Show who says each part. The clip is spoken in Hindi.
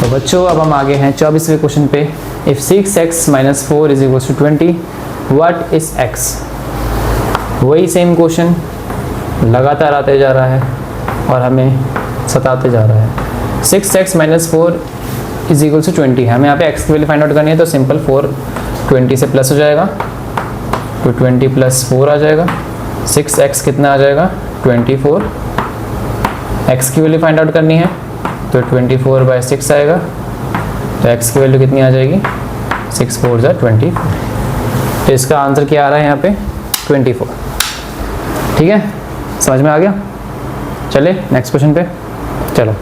Speaker 1: तो बच्चों अब हम आगे हैं 24वें क्वेश्चन पे। If 6x - 4 = 20 what is x। वही सेम क्वेश्चन लगातार आते जा रहा है और हमें सताते जा रहा है। 6x - 4 = 20 है, हमें यहाँ पे x की वैल्यू फाइंड आउट करनी है। तो सिंपल 4 20 से प्लस हो जाएगा तो 20 + 4 आ जाएगा। 6x कितना आ जाएगा 24। x की वैल्यू फाइंड आउट करनी है तो 24/6 आएगा। तो x की वैल्यू कितनी आ जाएगी 6 4 = 24। तो इसका आंसर क्या आ रहा है यहाँ पे 24। ठीक है, समझ में आ गया। चले नेक्स्ट क्वेश्चन पे चलो।